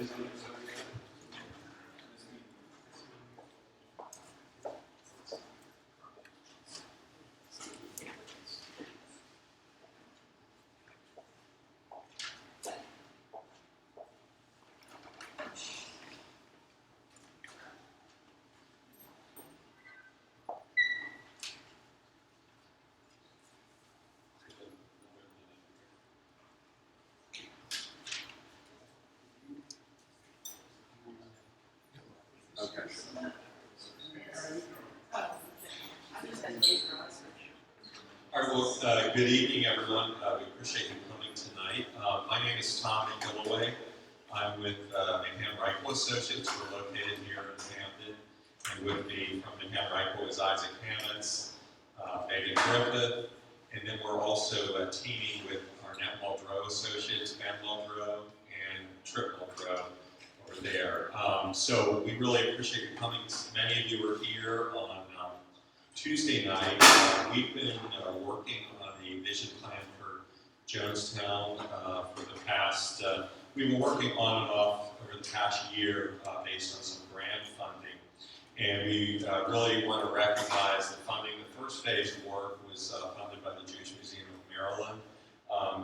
Okay. All right, well, good evening, everyone. We appreciate you coming tonight. My name is Tom Gilloway. I'm with Manhattan Reichel Associates. We're located here in Hampton. And with me from Manhattan Reichel is Isaac Hammons, Megan Griffith, and then we're also teaming with our Net Muldrow Associates, Ben Muldrow, and Trip Muldrow over there. So we really appreciate you coming. Many of you are here on Tuesday night. We've been working on the vision plan for Jonestown for the past, we've been working on and off over the past year based on some grant funding. And we really want to recognize the funding. The first phase of work was funded by the Jewish Museum of Maryland.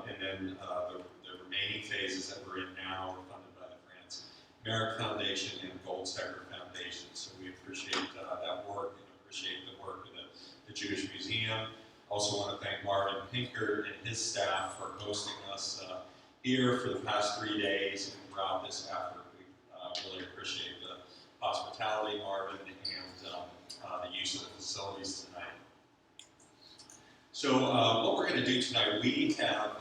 And then the remaining phases that we're in now are funded by the France Merrick Foundation and Goldsecker Foundation. So we appreciate that work and appreciate the work of the Jewish Museum. Also want to thank Marvin Pinker and his staff for hosting us here for the past 3 days and throughout this effort. We really appreciate the hospitality, Marvin, and the use of the facilities tonight. So what we're going to do tonight, we have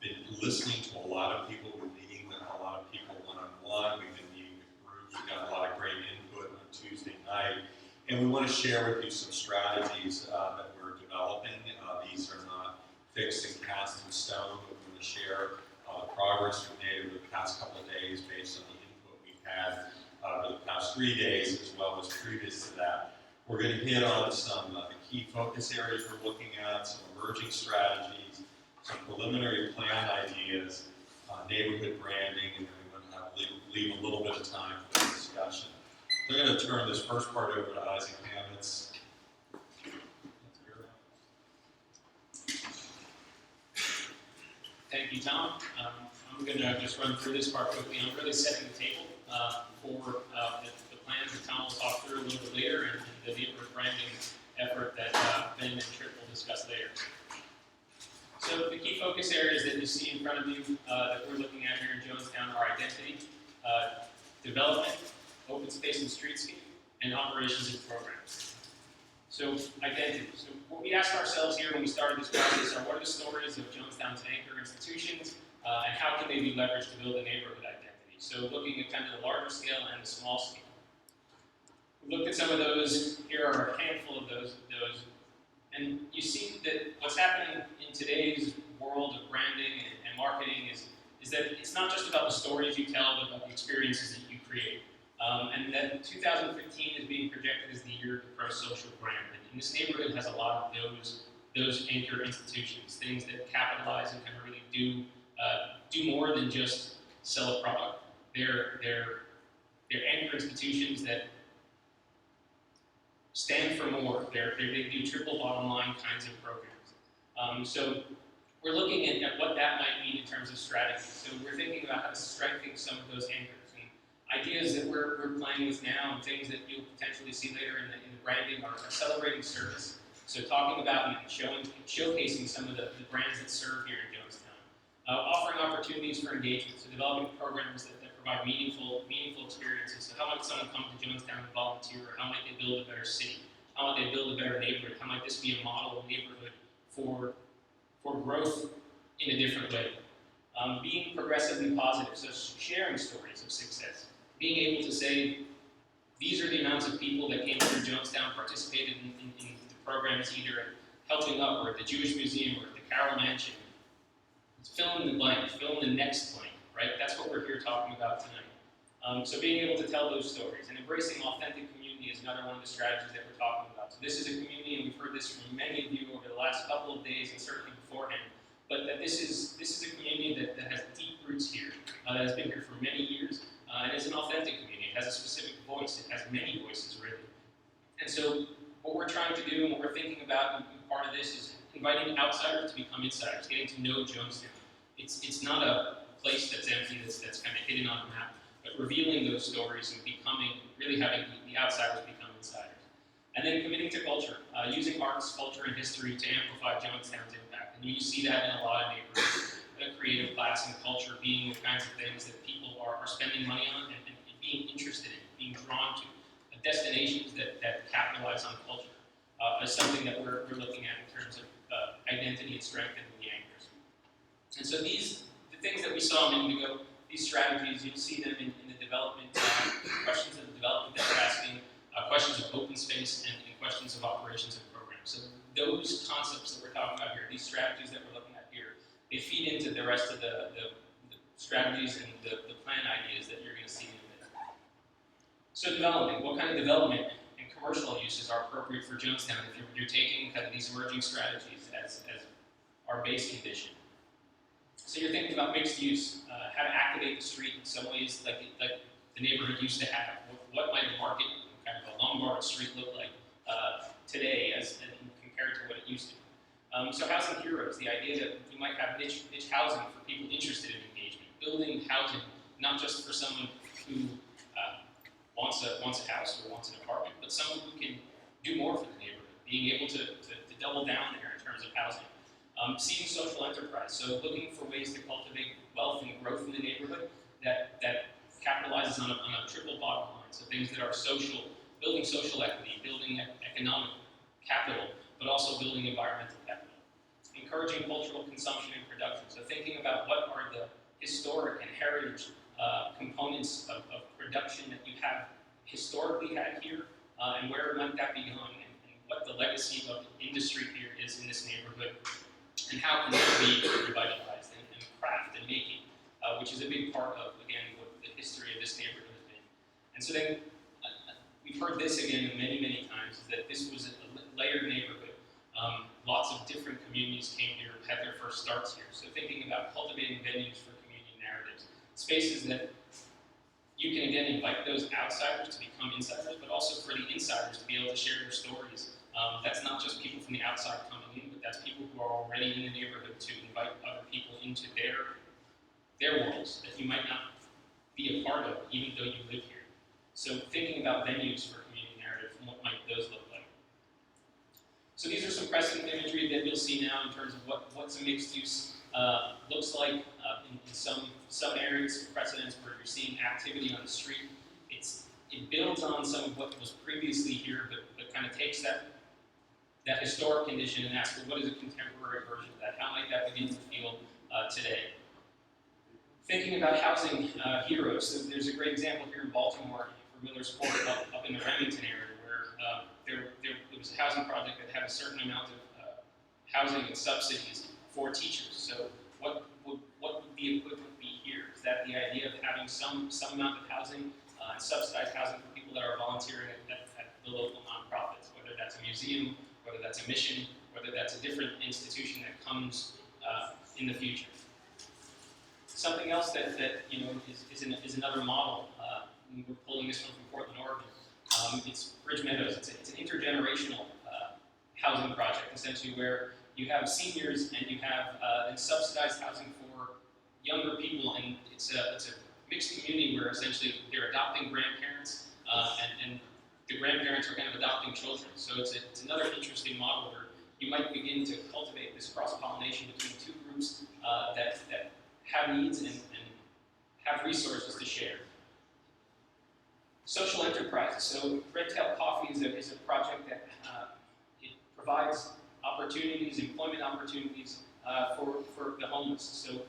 been listening to a lot of people. We're meeting with a lot of people one-on-one. We've been meeting with groups. We got a lot of great input on Tuesday night. And we want to share with you some strategies that we're developing. These are not fixed and cast in stone, but we're going to share the progress we've made over the past couple of days based on the input we've had over the past 3 days, as well as previous to that. We're going to hit on some key focus areas we're looking at, some emerging strategies, some preliminary plan ideas, neighborhood branding, and then we're going to leave a little bit of time for the discussion. I'm going to turn this first part over to Isaac Hammons. Thank you, Tom. I'm going to just run through this part quickly. I'm really setting the table for the plans that Tom will talk through a little bit later and the neighborhood branding effort that Ben and Tripp will discuss later. So the key focus areas that you see in front of you that we're looking at here in Jonestown are identity, development, open space and streetscape, and operations and programs. So identity. So what we asked ourselves here when we started this process are what are the stories of Jonestown's anchor institutions and how can they be leveraged to build a neighborhood identity? So looking at kind of the larger scale and the small scale. We looked at some of those. Here are a handful of those. And you see that what's happening in today's world of branding and marketing is that it's not just about the stories you tell, but about the experiences that you create. And that 2015 is being projected as the year of the pro-social brand. And this neighborhood has a lot of those anchor institutions, things that capitalize and can really do more than just sell a product. They're anchor institutions that stand for more. They do triple bottom line kinds of programs. So we're looking at what that might mean in terms of strategy. So we're thinking about how to strengthen some of those anchors. Ideas that we're playing with now and things that you'll potentially see later in the branding are celebrating service. So talking about and showcasing some of the brands that serve here in Jonestown. Offering opportunities for engagement, so developing programs that provide meaningful experiences. So how might someone come to Jonestown and volunteer? Or how might they build a better city? How might they build a better neighborhood? How might this be a model neighborhood for growth in a different way? Being progressively positive, so sharing stories of success. Being able to say, these are the amounts of people that came through Jonestown, participated in the programs, either at Helping Up or at the Jewish Museum or at the Carroll Mansion. It's fill in the blank, fill in the next blank, right? That's what we're here talking about tonight. So being able to tell those stories and embracing authentic community is another one of the strategies that we're talking about. So this is a community, and we've heard this from many of you over the last couple of days and certainly beforehand, but that this is a community that has deep roots here. that has been here for many years and is an authentic community. It has a specific voice. It has many voices, really. And so what we're trying to do and what we're thinking about, and part of this is inviting outsiders to become insiders, getting to know Jonestown. It's not a place that's empty, that's kind of hidden on a map, but revealing those stories and really having the outsiders become insiders. And then committing to culture, using arts, culture, and history to amplify Jonestown's impact. And you see that in a lot of neighborhoods, creative class and culture being the kinds of things that people are spending money on and being interested in, being drawn to. Destinations that capitalize on culture is something that we're looking at in terms of identity and strengthening the anchors. And so the things that we saw a minute ago, these strategies, you'll see them in the development, questions of the development that we're asking, questions of open space, and questions of operations and programs. So those concepts that we're talking about here, these strategies that we're looking at here, they feed into the rest of the strategies and the plan ideas that you're going to see in a minute. So development, what kind of development and commercial uses are appropriate for Jonestown if you're taking kind of these emerging strategies as our base condition? So you're thinking about mixed use, how to activate the street in some ways like the neighborhood used to have. What might a market, kind of a Lombard street look like today as compared to what it used to be? So housing heroes, the idea that you might have niche housing for people interested in engagement, building housing not just for someone who wants a house or wants an apartment, but someone who can do more for the neighborhood, being able to double down there in terms of housing. Seeing social enterprise, so looking for ways to cultivate wealth and growth in the neighborhood that capitalizes on a triple bottom line, so things that are social, building social equity, building economic capital, but also building environmental capital. Encouraging cultural consumption and production, so thinking about what are the historic and heritage components of production that you have historically had here, and where might that be going, and what the legacy of industry here is in this neighborhood, and how can that be revitalized, and craft and making, which is a big part of, again, what the history of this neighborhood has been. And so then, we've heard this again many, many times, is that this was a layered neighborhood. Lots of different communities came here, had their first starts here. So thinking about cultivating venues for community narratives, spaces that you can again invite those outsiders to become insiders, but also for the insiders to be able to share their stories. That's not just people from the outside coming in, but that's people who are already in the neighborhood to invite other people into their worlds that you might not be a part of, even though you live here. So thinking about venues for community narrative, and what might those look like. So these are some precedent imagery that you'll see now in terms of what's a mixed use looks like in some areas, precedents where you're seeing activity on the street. It builds on some of what was previously here, but kind of takes that historic condition and asks, well, what is a contemporary version of that? How might that begin to feel today? Thinking about housing heroes, so there's a great example here in Baltimore for Miller's Court up in the Remington area where there was a housing project that had a certain amount of housing and subsidies for teachers. So what would the equivalent be here? Is that the idea of having some amount of housing and subsidized housing for people that are volunteering at the local nonprofits, whether that's a museum, whether that's a mission, whether that's a different institution that comes in the future. Something else that is another model. We're pulling this one from Portland, Oregon. It's Bridge Meadows. It's an intergenerational housing project, essentially, where you have seniors and you have subsidized housing for younger people, and it's a mixed community where essentially they're adopting grandparents, and the grandparents are kind of adopting children. So it's another interesting model where you might begin to cultivate this cross-pollination between two groups that have needs and have resources to share. Social enterprises. So Red Tail Coffee is a project that it provides opportunities, employment opportunities for the homeless. So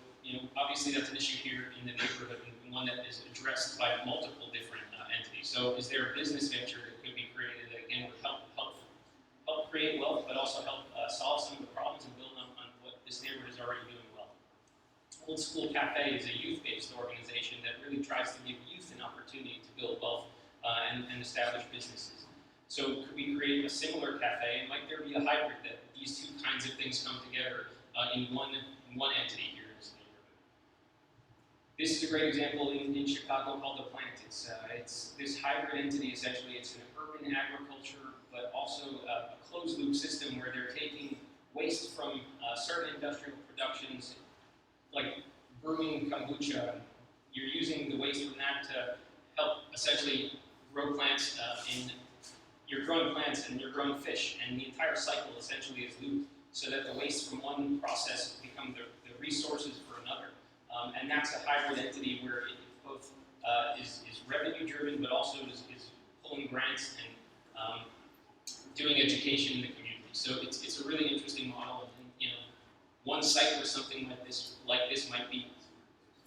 obviously that's an issue here in the neighborhood, and one that is addressed by multiple different entities. So is there a business venture that could be created that again would help create wealth, but also help solve some of the problems and build on what this neighborhood is already doing well? Old School Cafe is a youth-based organization that really tries to give youth an opportunity to build wealth and establish businesses. So could we create a similar cafe, and might there be a hybrid that these two kinds of things come together in one entity here in this neighborhood? This is a great example in Chicago called The Plant. It's this hybrid entity, essentially. It's an urban agriculture, but also a closed loop system where they're taking waste from certain industrial productions, like brewing kombucha. You're using the waste from that to help essentially grow plants you're growing plants and you're growing fish, and the entire cycle essentially is looped so that the waste from one process become the resources for another. And that's a hybrid entity where it both is revenue driven, but also is pulling grants and doing education in the community. So it's a really interesting model. And one site where something like this might be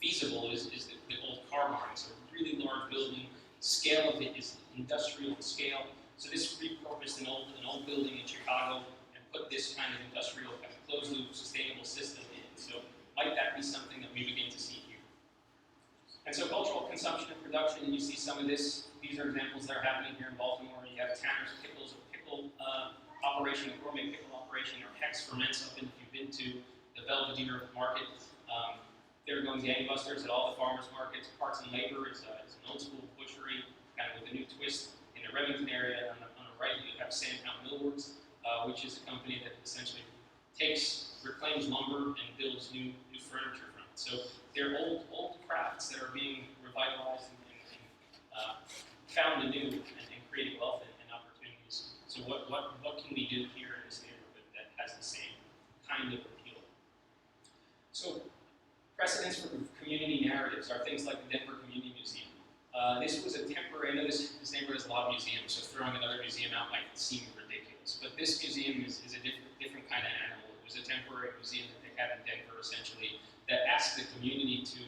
feasible is the old car barn. It's a really large building. Scale of it is industrial scale. So this repurposed an old building in Chicago and put this kind of industrial, kind of closed loop, sustainable system in. So might that be something that we begin to see here? And so cultural consumption and production, and you see some of this. These are examples that are happening here in Baltimore. You have Tanner's Pickles, a pickle operation, a gourmet pickle operation, or Hex Ferments up in, if you've been to the Belvedere Market. They're going gangbusters at all the farmers markets. Parts and Labor is an old school butchery, kind of with a new twist. In the Remington area, on the right, you have Sandtown Millworks, which is a company that essentially reclaims lumber and builds new furniture from it. So they're old crafts that are being revitalized and found anew and creating wealth and opportunities. So what can we do here in this neighborhood that has the same kind of appeal? So precedents for community narratives are things like the Denver Community Museum. This was a temporary, I know this neighborhood has a lot of museums, so throwing another museum out might seem ridiculous. But this museum is a different kind of animal. It was a temporary museum that they had in Denver, essentially, that asked the community to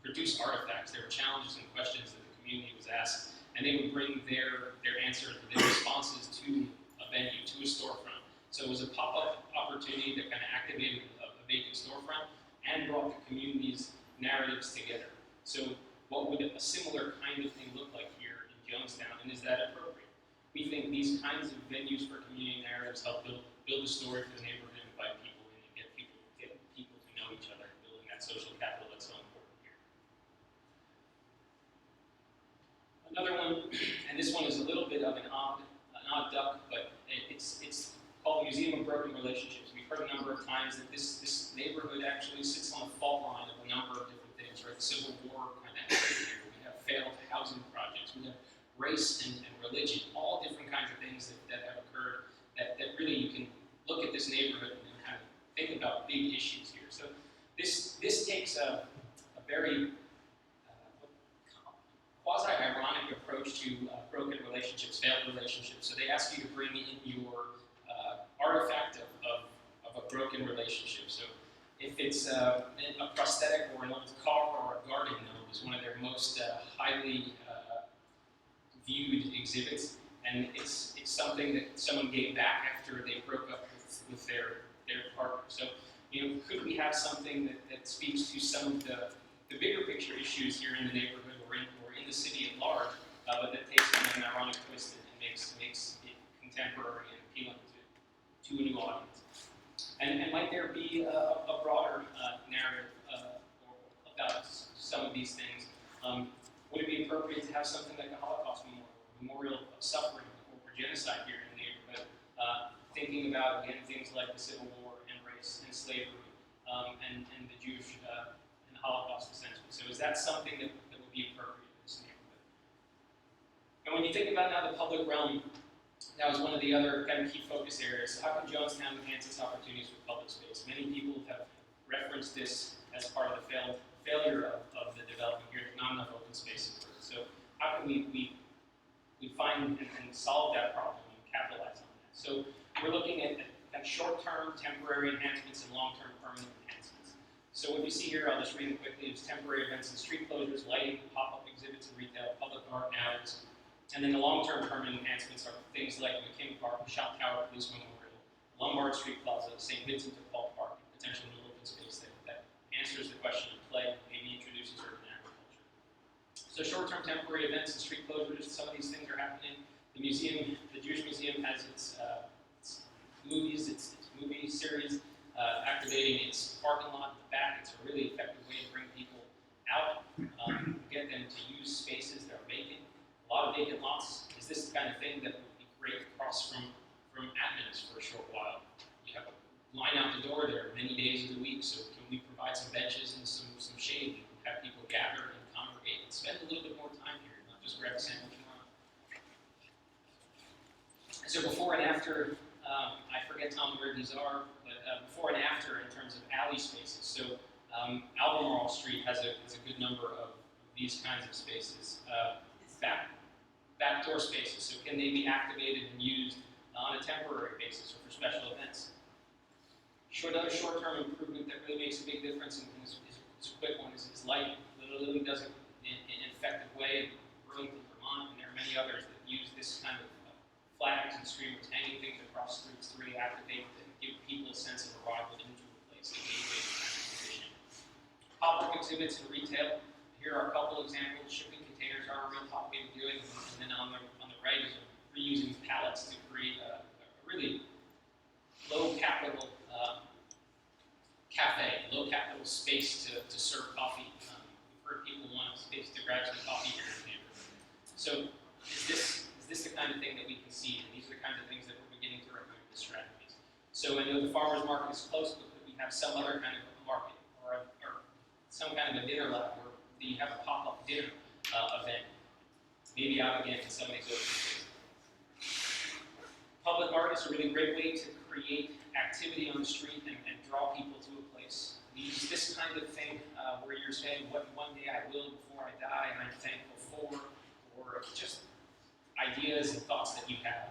produce artifacts. There were challenges and questions that the community was asked, and they would bring their answers, their responses to a venue, to a storefront. So it was a pop-up opportunity that kind of activated a vacant storefront and brought the community's narratives together. So what would a similar kind of thing look like here in Jonestown, and is that appropriate? We think these kinds of venues for community narratives help build a story for the neighborhood and invite people in and get people to know each other and building that social capital that's so important here. Another one, and this one is a little bit of an odd duck, but it's called the Museum of Broken Relationships. We've heard a number of times that this neighborhood actually sits on the fault line of a number of different things, right? Civil War kind of here. We have failed housing projects. We have race and religion, all different kinds of things that have occurred that really you can look at this neighborhood and kind of think about big issues here. So this takes a very quasi-ironic approach to broken relationships, failed relationships. So they ask you to bring in your artifact of a broken relationship. So if it's a prosthetic or an old car or a garden gnome is one of their most highly viewed exhibits, and it's something that someone gave back after they broke up with their partner. So could we have something that speaks to some of the bigger picture issues here in the neighborhood or in the city at large, but that takes kind of an ironic twist and makes it contemporary and appealing to a new audience? And might there be a broader narrative about some of these things? Would it be appropriate to have something like a Holocaust memorial of suffering or genocide here in the neighborhood? Thinking about, again, things like the Civil War and race and slavery and the Jewish and the Holocaust, essentially. So is that something that would be appropriate in this neighborhood? And when you think about now the public realm, that was one of the other kind of key focus areas. So how can Jonestown enhance its opportunities for public space? Many people have referenced this as part of the failure of the development here, not enough open space. So how can we find and solve that problem and capitalize on that? So we're looking at short-term temporary enhancements and long-term permanent enhancements. So what you see here, I'll just read it quickly, is temporary events and street closures, lighting, pop-up exhibits and retail, public art and alleys. And then the long-term permanent enhancements are things like McKim Park, Shop Tower, Police Memorial, Lombard Street Plaza, St. Vincent de Paul Park, and potential new open space that answers the question of play, maybe introduces urban agriculture. So short-term temporary events and street closures, some of these things are happening. The museum, the Jewish Museum, has its movies, its movie series, activating its parking lot in the back. It's a really effective way to bring people out after, I forget, Tom, where these are, but before and after in terms of alley spaces. So Albemarle Street has a good number of these kinds of spaces, backdoor spaces. So can they be activated and used on a temporary basis or for special events? Another short-term improvement that really makes a big difference and is a quick one is lighting. Literally does it in an effective way in Burlington, Vermont, and there are many others that use this kind of flags and streamers, hanging things across streets to really activate and give people a sense of arrival into a place, a gateway to transportation. Pop-up exhibits and retail. Here are a couple examples. Shipping containers are a real top way of doing it, and then on the right is reusing pallets to create a really low capital cafe, low capital space to serve coffee. We've heard people want a space to grab some coffee here in the neighborhood. So is this the kind of thing that we can see? And these are the kinds of things that we're beginning to recommend as strategies. So I know the farmer's market is close, but we have some other kind of market or some kind of a dinner lab where you have a pop-up dinner event, maybe out again in some of these open spaces. Public art is a really great way to create activity on the street and draw people to a place. We use this kind of thing where you're saying what one day I will before I die and I'm thankful for, or just ideas and thoughts that you have.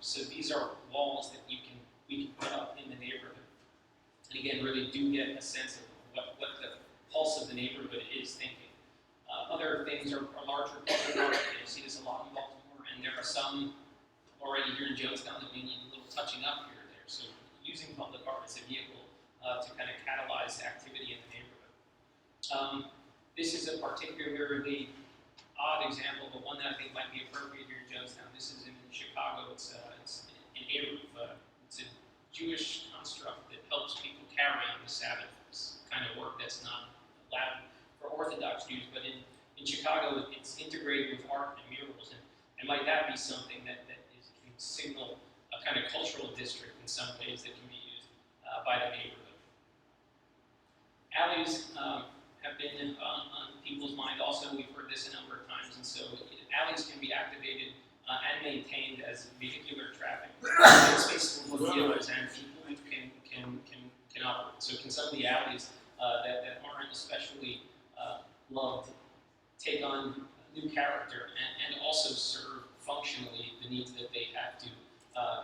So these are walls that we can put up in the neighborhood. And again, really do get a sense of what the pulse of the neighborhood is thinking. Other things are larger public art. You see this a lot in Baltimore, and there are some already here in Jonestown that may need a little touching up here or there. So using public art as a vehicle to kind of catalyze activity in the neighborhood. This is a particularly odd example, but one that I think might be appropriate here in Jonestown. This is in Chicago. It's an Eruv. It's a Jewish construct that helps people carry on the Sabbath. It's kind of work that's not allowed for Orthodox Jews, but in Chicago, it's integrated with art and murals, and might that be something that can signal a kind of cultural district in some ways that can be used by the neighborhood. Alleys have been on people's mind also. We've heard this a number of times, and so alleys can be activated and maintained as vehicular traffic. Spaces for both vehicles and people can operate. So can some of the alleys that aren't especially loved take on new character and also serve functionally the needs that they have to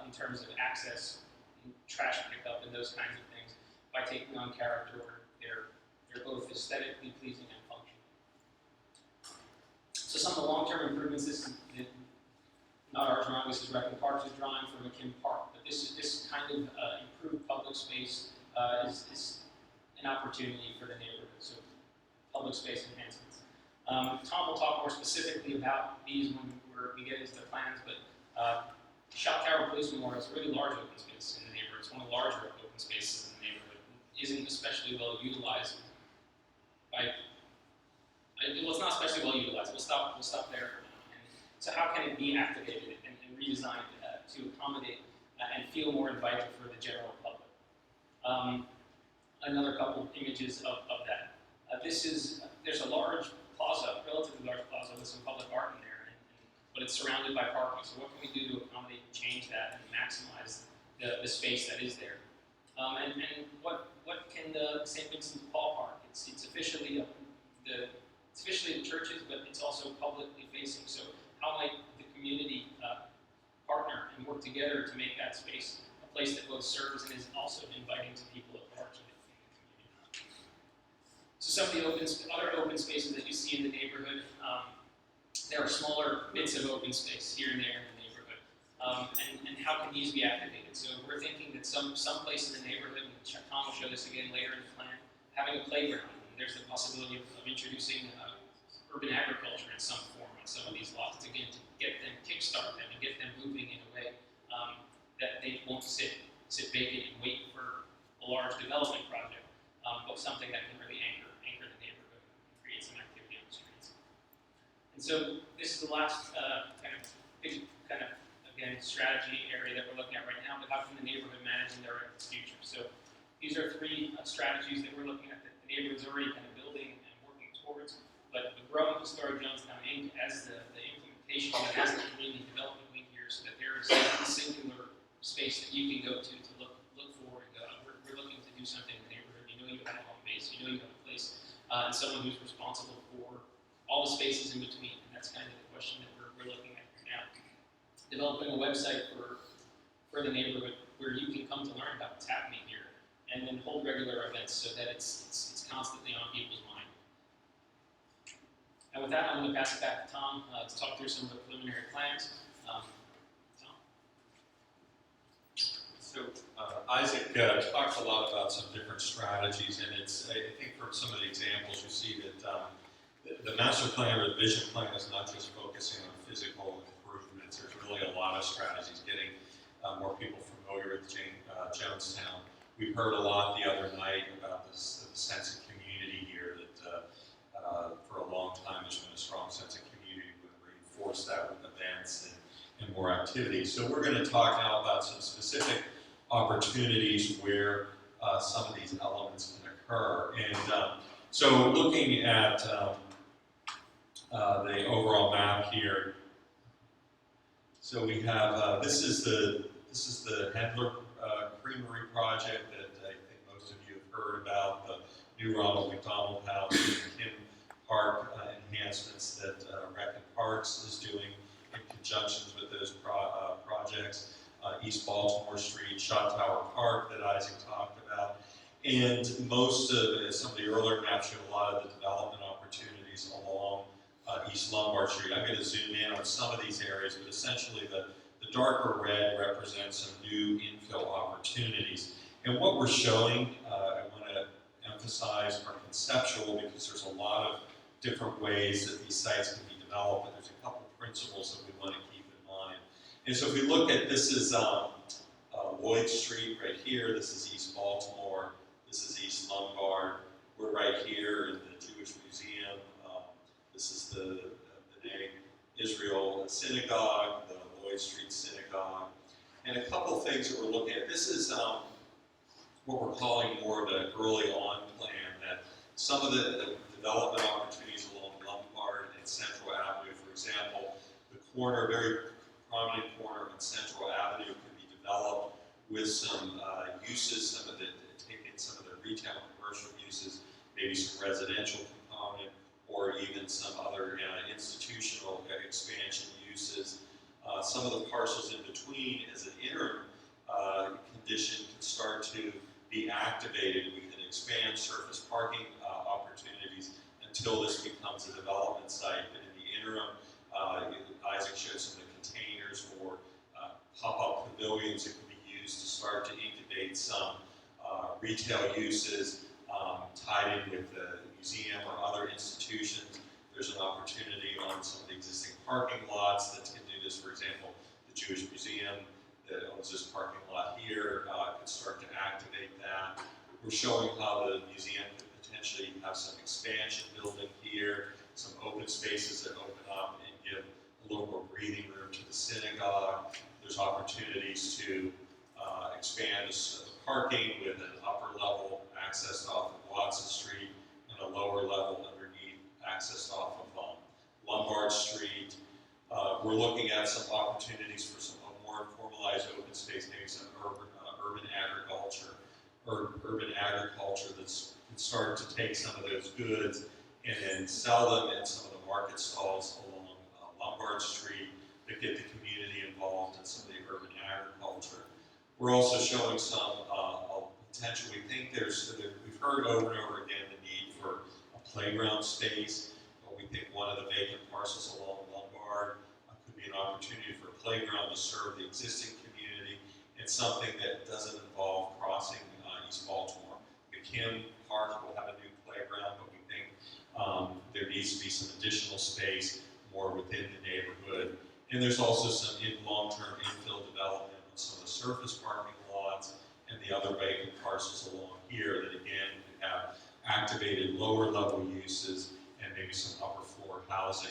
in terms of access, and trash pickup, and those kinds of things by taking on character where they're both aesthetically pleasing and functional. So some of the long-term improvements, this is not our drawing, this is Recton Park's drawing for McKim Park, but this kind of improved public space is an opportunity for the neighborhood, so public space enhancements. Tom will talk more specifically about these when we get into the plans, but Shop Tower Police Memorial is a really large open space in the neighborhood. It's one of the larger open spaces in the neighborhood. It isn't especially well utilized well, it's not especially well utilized. We'll stop there. And so how can it be activated and redesigned to accommodate and feel more inviting for the general public? Another couple of images of that. There's a large plaza, relatively large plaza with some public art in there, but it's surrounded by parking. So what can we do to accommodate and change that and maximize the space that is there? And what can the St. Vincent de Paul Park? It's officially the churches, but it's also publicly facing. So how might the community partner and work together to make that space a place that both serves and is also inviting to people at large in the community? So some of the other open spaces that you see in the neighborhood, there are smaller bits of open space here and there in the neighborhood. And how can these be activated? So we're thinking that some place in the neighborhood, and Tom will show this again later in the plan, having a playground. And there's the possibility of introducing urban agriculture in some form on some of these lots, again, to get them, kickstart them, and get them moving in a way that they won't sit vacant and wait for a large development project, but something that can really anchor the neighborhood and create some activity on the streets. And so this is the last again, strategy area that we're looking at right now, but how can the neighborhood manage and direct its future? So these are three strategies that we're looking at that the neighborhood's already kind of building and working towards, but the growing Historic Jonestown Inc. as the implementation and as the community development link here, so that there is a singular space that you can go to look for and go, we're looking to do something in the neighborhood. You know you have a home base, you know you have a place, and someone who's responsible for all the spaces in between. And that's kind of the question that we're looking at right now. Developing a website for the neighborhood where you can come to learn about what's happening here, and then hold regular events so that it's constantly on people's mind. And with that, I'm going to pass it back to Tom to talk through some of the preliminary plans. Tom? So Isaac talked a lot about some different strategies, and I think from some of the examples you see that the master plan or the vision plan is not just focusing on physical improvements. There's really a lot of strategies getting more people familiar with Jonestown. We heard a lot the other night about the sense of community here that for a long time there's been a strong sense of community. We reinforce that with events and more activities. So we're going to talk now about some specific opportunities where some of these elements can occur. And so looking at the overall map here, so we have this is the Hendler Creamery project that I think most of you have heard about, the new Ronald McDonald House and Kim Park enhancements that Rec and Parks is doing in conjunction with those projects. East Baltimore Street, Shot Tower Park that Isaac talked about, and some of the earlier maps show a lot of the development opportunities along East Lombard Street. I'm going to zoom in on some of these areas, but essentially the darker red represents some new infill opportunities. And what we're showing, I want to emphasize, are conceptual because there's a lot of different ways that these sites can be developed, but there's a couple principles that we want to keep in mind. And so if we look at, this is Lloyd Street right here, this is East Baltimore, this is East Lombard, we're right here in the Jewish Museum, this is the B'nai Israel Synagogue, the Lloyd Street Synagogue, and a couple things that we're looking at. This is what we're calling more of an early on plan, that some of the development opportunities along Lombard and Central Avenue, for example, the corner, very prominent corner on Central Avenue can be developed with some uses, taking some of the retail and commercial uses, maybe some residential component, or even some other institutional expansion uses. Some of the parcels in between, as an interim condition, can start to be activated. We can expand surface parking opportunities until this becomes a development site. But in the interim, Isaac showed some of the containers or pop-up pavilions that can be used to start to incubate some retail uses tied in with the museum or other institutions. There's an opportunity on some of the existing parking lots that can do this. For example, the Jewish Museum that owns this parking lot here could start to activate that. We're showing how the museum could potentially have some expansion building here, some open spaces that open up and give a little more breathing room to the synagogue. There's opportunities to expand the parking with an upper level accessed off of Watson Street and a lower level underneath accessed off of Lombard Street. We're looking at some opportunities for some more formalized open space, maybe some urban agriculture that can start to take some of those goods and then sell them in some of the market stalls along Lombard Street that get the community involved in some of the urban agriculture. We're also showing some potential. We think we've heard over and over again the need for a playground space. We think one of the vacant parcels along Lombard could be an opportunity for a playground to serve the existing community and something that doesn't involve crossing East Baltimore. The Kim Park will have a new playground, but we think there needs to be some additional space more within the neighborhood. And there's also some long-term infill development on some of the surface parking lots and the other vacant parcels along here that again could have activated lower level uses and maybe some upper floor housing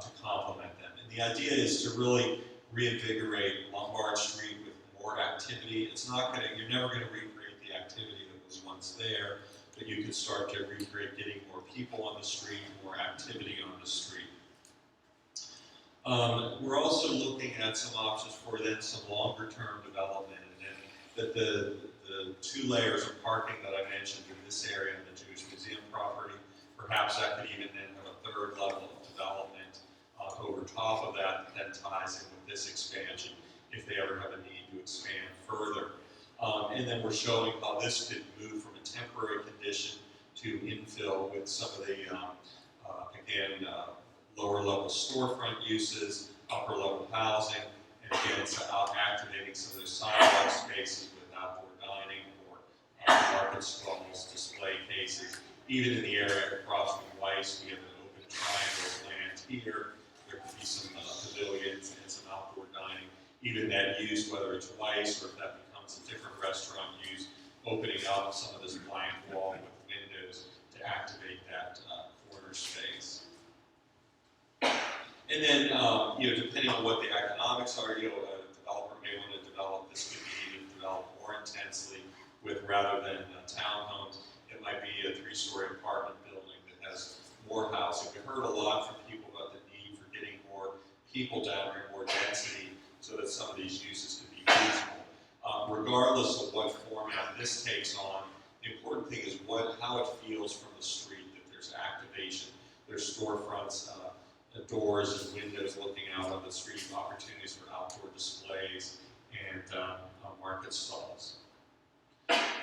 to complement them. And the idea is to really reinvigorate Lombard Street with more activity. You're never going to recreate the activity that was once there, but you can start to recreate getting more people on the street, more activity on the street. We're also looking at some options for then some longer-term development, and the 2 layers of parking that I mentioned in this area in the Jewish Museum property, perhaps that could even then have a 3rd level of development over top of that ties in with this expansion if they ever have a need to expand further. And then we're showing how this could move from a temporary condition to infill with some of the, again, lower level storefront uses, upper level housing, and again, it's activating some of those sidewalk spaces with outdoor dining or market stalls, display cases. Even in the area across from Weiss, we have an open triangle of land here. There could be some pavilions and some outdoor dining. Even that use, whether it's Weiss or if that becomes a different restaurant use, opening up some of this blank wall with windows to activate that corner space. And then, depending on what the economics are, a developer may want to develop this, could be even developed more intensely with, rather than townhomes, it might be a 3-story apartment building that has more housing. We heard a lot from people about the need for getting more people down here, more density, so that some of these uses could be feasible. Regardless of what format this takes on, the important thing is how it feels from the street, that there's activation, there's storefronts, doors and windows looking out on the street, opportunities for outdoor displays and market stalls.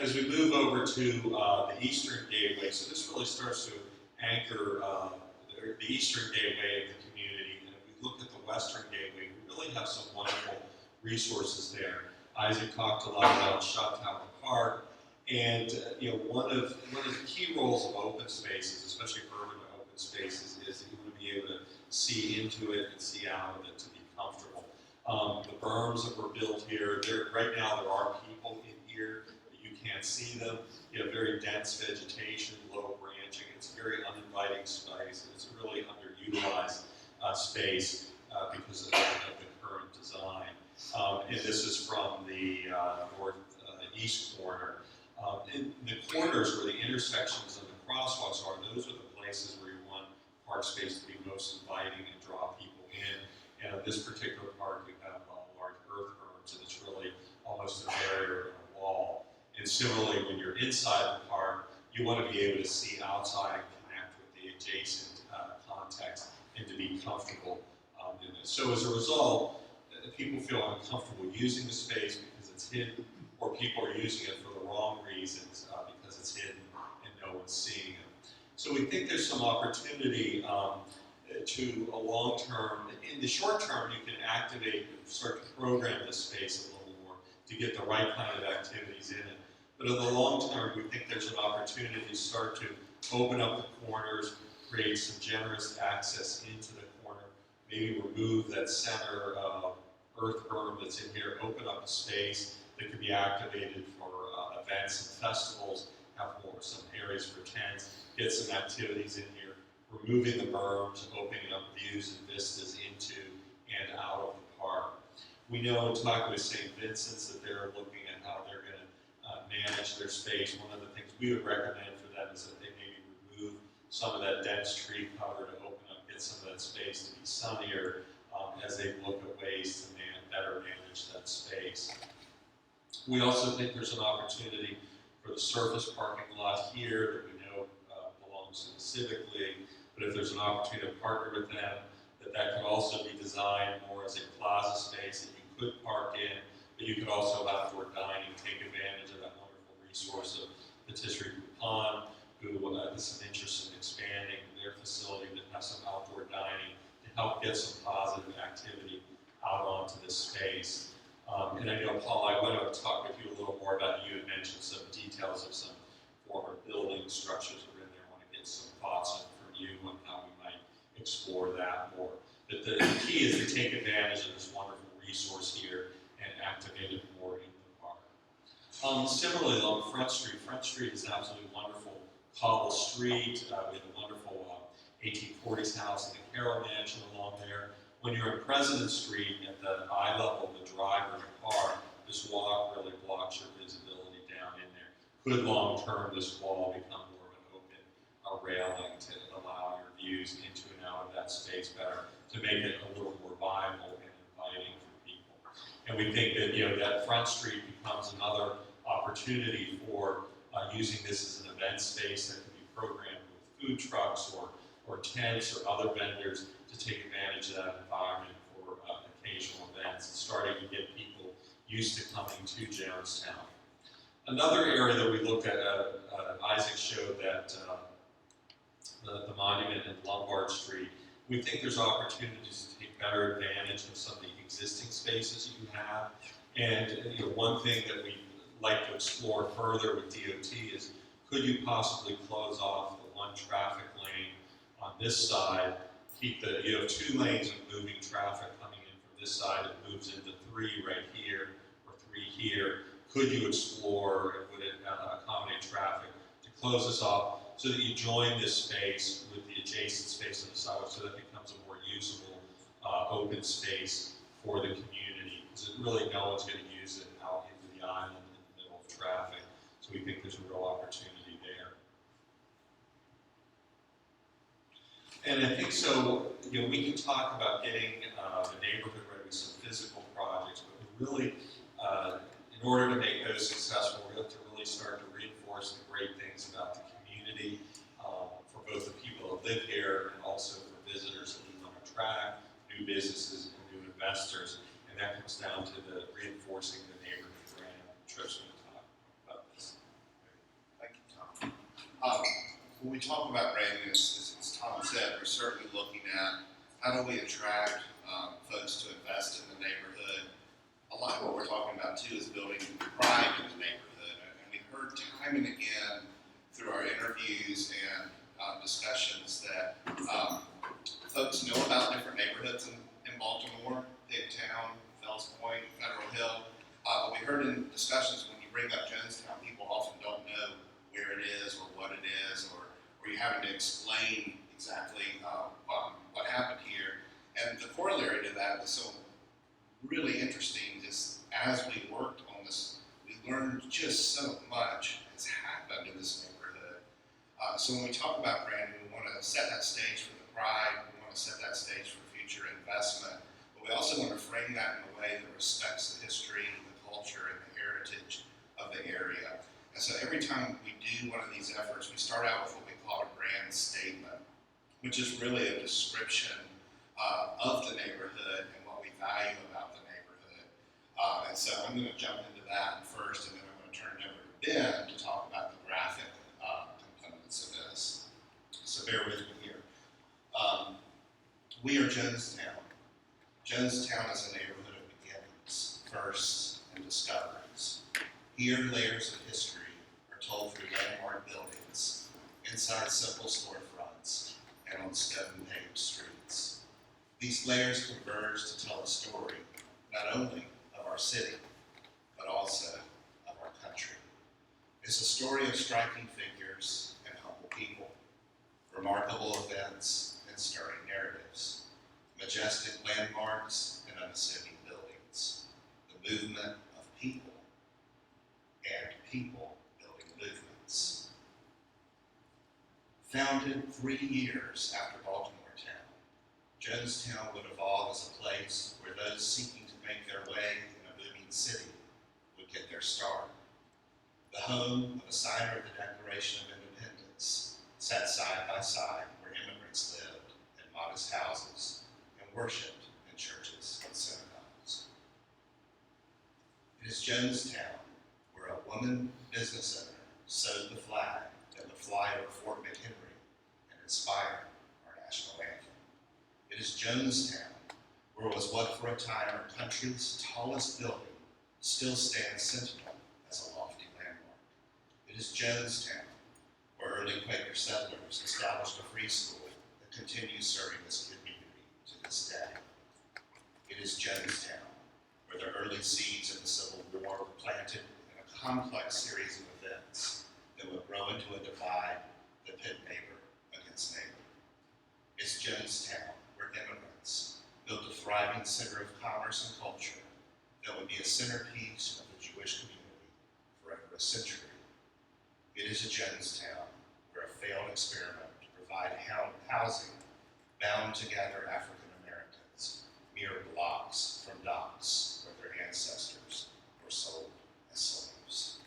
As we move over to the eastern gateway, so this really starts to anchor the eastern gateway of the community. And if we look at the western gateway, we really have some wonderful resources there. Isaac talked a lot about Jonestown Park, and one of the key roles of open spaces, especially urban open spaces, is that you want to be able to see into it and see out of it to be comfortable. The berms that were built here, right now there are people in here, but you can't see them. You have very dense vegetation, low branching. It's a very uninviting space, and it's a really underutilized space because of the current design. And this is from the northeast corner. In the corners where the intersections and the crosswalks are, those are the places where you want park space to be most inviting and draw people in. And in this particular park, you have large earth berms, and it's really almost a barrier and a wall. And similarly, when you're inside the park, you want to be able to see outside and connect with the adjacent context and to be comfortable in this. So as a result, people feel uncomfortable using the space because it's hidden, or people are using it for the wrong reasons because it's hidden and no one's seeing it. So we think there's some opportunity to a long-term, in the short term, you can activate and start to program this space a little more to get the right kind of activities in it. But in the long term, we think there's an opportunity to start to open up the corners, create some generous access into the corner, maybe remove that center earth berm that's in here, open up a space that could be activated for events and festivals, have some areas for tents, get some activities in here, removing the berms, opening up views and vistas into and out of the park. We know in talking with St. Vincent's that they're looking at how they're going to manage their space. One of the things we would recommend for them is that they maybe remove some of that dense tree cover to open up, get some of that space to be sunnier as they look at ways to better manage that space. We also think there's an opportunity for the surface parking lot here that we know belongs to the Civic League, but if there's an opportunity to partner with them, that could also be designed more as a plaza space that you could park in, but you could also have outdoor dining, take advantage of that wonderful resource of Patisserie Pond, who has some interest in expanding their facility that has some outdoor dining to help get some positive activity out onto this space. And I know, Paul, I want to talk with you a little more about, you had mentioned some details of some former building structures that are in there. I want to get some thoughts from you on how we might explore that more. But the key is to take advantage of this wonderful resource here and activate it more in the park. Similarly, along Front Street is an absolutely wonderful cobble street. We have a wonderful 1840s house in the Carroll Mansion along there. When you're in President Street at the eye level of the driver in the car, this walk really blocks your visibility down in there. Could long term this wall become more of an open railing to allow your views into and out of that space better, to make it a little more arrival and inviting for people. And we think that, that Front Street becomes another opportunity for using this as an event space that can be programmed with food trucks or tents or other vendors to take advantage of that environment for occasional events and starting to get people used to coming to Jonestown. Another area that we looked at, Isaac showed that the monument in Lombard Street. We think there's opportunities to take better advantage of some of the existing spaces you have. And one thing that we'd like to explore further with DOT is, could you possibly close off the one traffic lane on this side, you have 2 lanes of moving traffic coming in from this side, it moves into 3 right here, or 3 here. Could you explore, and would it accommodate traffic, to close this off so that you join this space with the adjacent space on the sidewalk so that it becomes a more usable open space for the community? Because really no one's going to use it out into the island in the middle of traffic. So we think there's a real opportunity there. And I think so, we can talk about getting the neighborhood ready with some physical projects, but we really, in order to make those successful, we have to really start to reinforce the great things about the community for both the people that live here and also for visitors that we want to attract, new businesses and new investors. And that comes down to the reinforcing the neighborhood brand. Trish will talk about this. Thank you, Tom. When we talk about branding, as Tom said, we're certainly looking at how do we attract folks to invest in the neighborhood. A lot of what we're talking about too is building pride in the neighborhood. And we've heard time and again through our interviews and discussions that folks know about different neighborhoods in Baltimore, Pigtown, Fells Point, Federal Hill. But we heard in discussions when you bring up Jonestown, people often don't know where it is or what it is, or you're having to explain exactly what happened here. And the corollary to that was so really interesting is as we worked on this, we learned just so much has happened in this neighborhood. So when we talk about branding, we want to set that stage for the pride, we want to set that stage for future investment, but we also want to frame that in a way that respects the history, the culture, and the heritage of the area. And so every time we do one of these efforts, we start out with what we call a brand statement, which is really a description of the neighborhood and what we value about the neighborhood. And so I'm going to jump into that first, and then I'm going to turn it over to Ben to talk about the graphic components of this. So bear with me here. We are Jonestown. Jonestown is a neighborhood of beginnings, firsts, and discoveries. Here, layers of history are told through landmark buildings, inside simple storefronts, and on stone-paved streets. These layers converge to tell a story, not only of our city, but also of our country. It's a story of striking figures and humble people, remarkable events and stirring narratives, majestic landmarks and unassuming buildings, the movement of people, and people building movements. Founded 3 years after Baltimore Town, Jonestown would evolve as a place where those seeking to make their way in a booming city would get their start. The home of a signer of the Declaration of Independence sat side by side where immigrants lived in modest houses and worshipped in churches and synagogues. It is Jonestown where a woman business owner sewed the flag that would fly over Fort McHenry and inspire our national anthem. It is Jonestown where was what for a time our country's tallest building still stands sentinel as a lofty landmark. It is Jonestown where early Quaker settlers established a free school that continues serving this community to this day. It is Jonestown where the early seeds of the Civil War were planted in a complex series of events that would grow into a divide that pit neighbor against neighbor. It's Jonestown where immigrants built a thriving center of commerce and culture that would be a centerpiece of the Jewish community for over a century. It is a Jonestown where a failed experiment to provide housing bound together African Americans, mere blocks from docks where their ancestors were sold as slaves.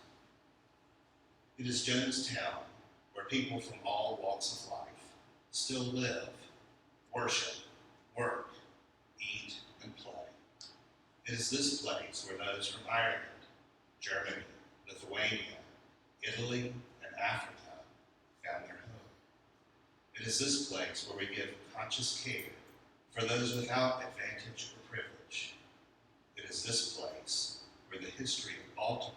It is Jonestown where people from all walks of life still live, worship, work, eat, and play. It is this place where those from Ireland, Germany, Lithuania, Italy, and Africa found their home. It is this place where we give conscious care for those without advantage or privilege. It is this place where the history of Baltimore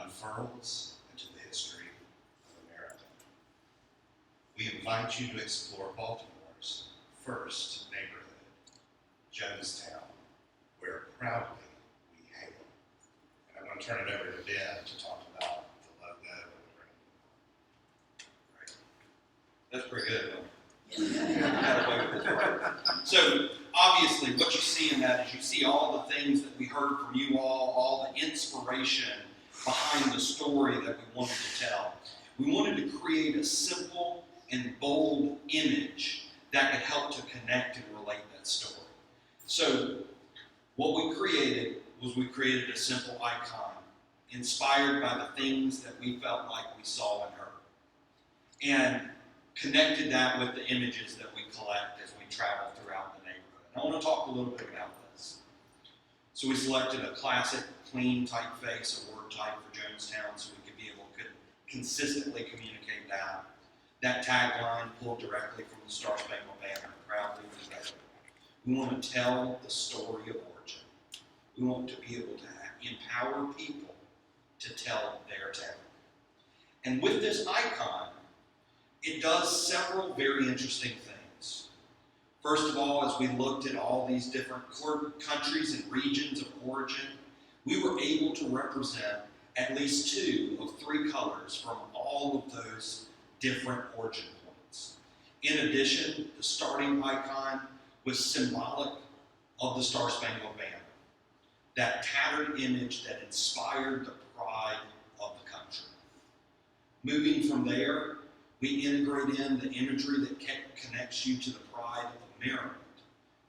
unfurls into the history of America. We invite you to explore Baltimore's first neighborhood, Jonestown, where proudly we hail. And I'm going to turn it over to Ben to talk about the logo and the brand. That's pretty good, though. Got away with this part. So, obviously, what you see in that is you see all the things that we heard from you all the inspiration behind the story that we wanted to tell. We wanted to create a simple and bold image that could help to connect and relate that story. So, what we created was we created a simple icon inspired by the things that we felt like we saw and heard, and connected that with the images that we collect as we travel throughout the neighborhood. I want to talk a little bit about this. So we selected a classic, clean typeface, a word type for Jonestown, so we could be able to consistently communicate that. That tagline pulled directly from the Star Spangled Banner, proudly together. We want to tell the story of origin. We want to be able to empower people to tell their tale. And with this icon, it does several very interesting things. First of all, as we looked at all these different countries and regions of origin, we were able to represent at least 2 of 3 colors from all of those different origin points. In addition, the starting icon was symbolic of the Star Spangled Banner, that tattered image that inspired the pride of the country. Moving from there, we integrate in the imagery that connects you to the pride of Maryland,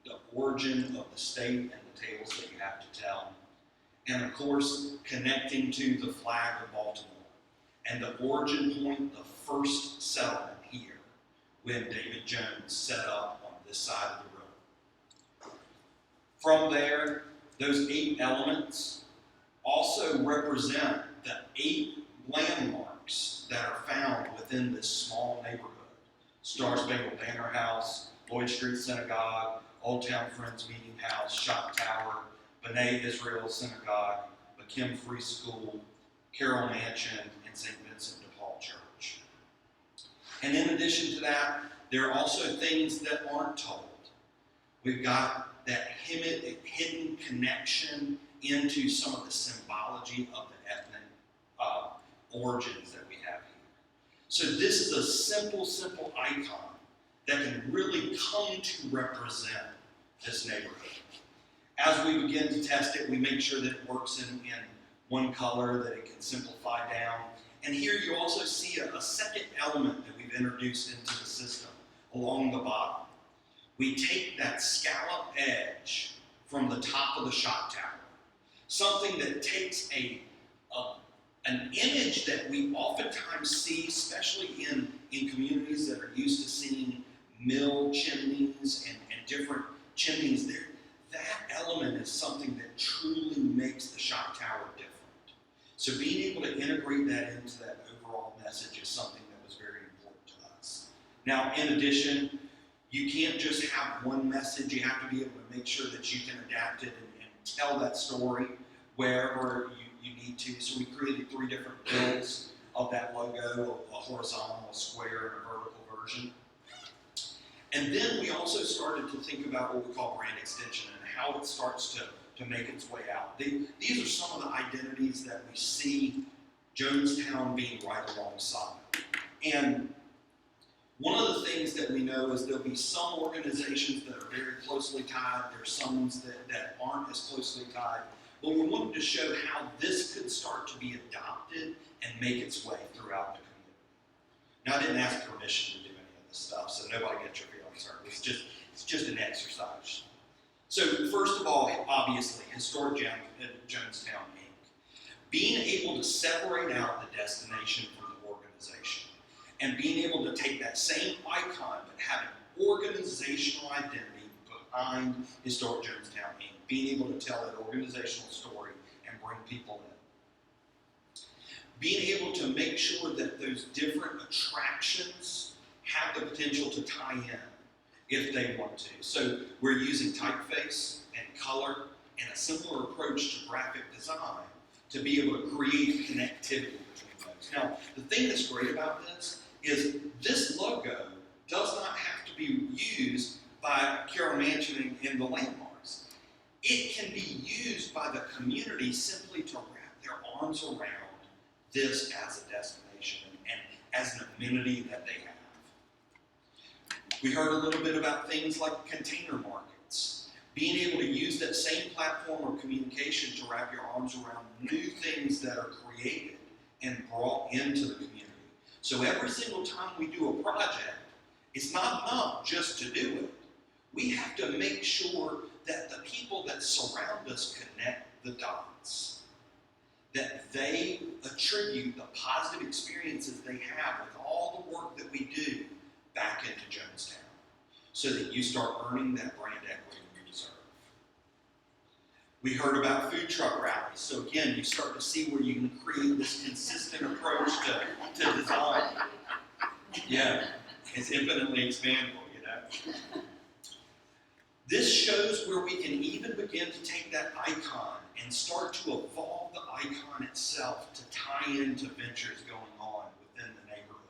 the origin of the state and the tales that you have to tell, and of course, connecting to the flag of Baltimore and the origin point, the first settlement here, when David Jones set up on this side of the road. From there, those 8 elements also represent the 8 landmarks that are found within this small neighborhood. Star Spangled Banner House, Lloyd Street Synagogue, Old Town Friends Meeting House, Shop Tower, B'nai Israel Synagogue, McKim Free School, Carroll Mansion, and St. Vincent de Paul Church. And in addition to that, there are also things that aren't told. We've got that hidden connection into some of the symbology of the ethnic origins that we have here. So this is a simple icon that can really come to represent this neighborhood. As we begin to test it, we make sure that it works in one color, that it can simplify down. And here you also see a second element that we've introduced into the system along the bottom. We take that scallop edge from the top of the shot tower, something that takes an image that we oftentimes see, especially in communities that are used to seeing mill chimneys and different chimneys there. That element is something that truly makes the shot tower different. So being able to integrate that into that overall message is something that was very important to us. Now, in addition, you can't just have one message. You have to be able to make sure that you can adapt it and tell that story wherever you need to. So we created 3 different builds of that logo, a horizontal, a square, and a vertical version. And then we also started to think about what we call brand extension and how it starts to make its way out. These are some of the identities that we see Jonestown being right alongside. And one of the things that we know is there'll be some organizations that are very closely tied. There's some that aren't as closely tied. But we wanted to show how this could start to be adopted and make its way throughout the community. Now, I didn't ask permission to do any of this stuff, so nobody get your feelings hurt. It's just an exercise. So Historic Jonestown, Inc. Being able to separate out the destination from the organization and being able to take that same icon but have an organizational identity behind Historic Jonestown, Inc. Being able to tell that organizational story and bring people in. Being able to make sure that those different attractions have the potential to tie in if they want to. So we're using typeface and color and a similar approach to graphic design to be able to create connectivity between those. Now, the thing that's great about this is this logo does not have to be used by Carroll Mansion in the landmarks. It can be used by the community simply to wrap their arms around this as a destination and as an amenity that they have. We heard a little bit about things like container markets, being able to use that same platform or communication to wrap your arms around new things that are created and brought into the community. So every single time we do a project, it's not enough just to do it. We have to make sure that the people that surround us connect the dots, that they attribute the positive experiences they have with all the work that we do back into Jonestown, so that you start earning that brand equity you deserve. We heard about food truck rallies, so again, you start to see where you can create this consistent approach to design. Yeah, it's infinitely expandable, you know. This shows where we can even begin to take that icon and start to evolve the icon itself to tie into ventures going on within the neighborhood.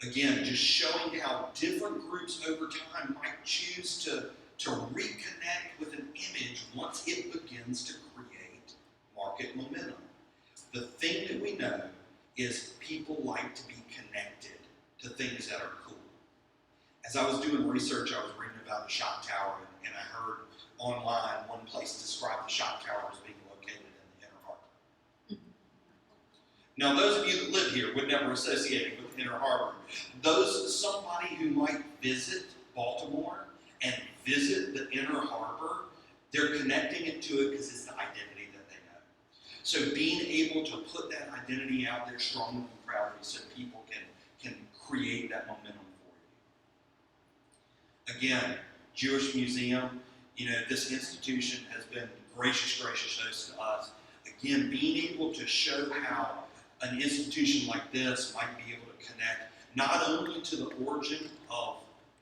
Again, just showing how different groups over time might choose to reconnect with an image once it begins to create market momentum. The thing that we know is people like to be connected to things that are cool. As I was doing research, I was reading about the shot tower, and I heard online one place describe the shot tower as being located in the Inner Harbor. Now, those of you that live here would never associate it with Inner Harbor. Somebody who might visit Baltimore and visit the Inner Harbor, they're connecting it to it because it's the identity that they know. So being able to put that identity out there strongly and proudly so people can create that momentum for you. Again, Jewish Museum, you know, this institution has been gracious host to us. Again, being able to show how an institution like this might be able to connect not only to the origin of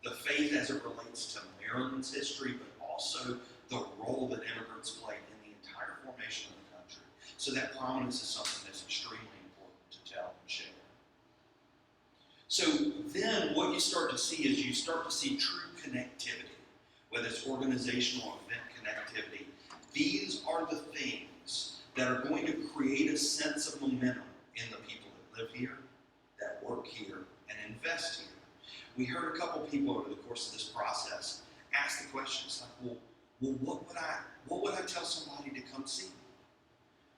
the faith as it relates to Maryland's history, but also the role that immigrants played in the entire formation of the country. So that prominence is something that's extremely important to tell and share. So then what you start to see is you start to see true connectivity, whether it's organizational or event connectivity. These are the things that are going to create a sense of momentum in the people that live here, that work here, and invest here. We heard a couple people over the course of this process ask the questions like, well, what would I tell somebody to come see?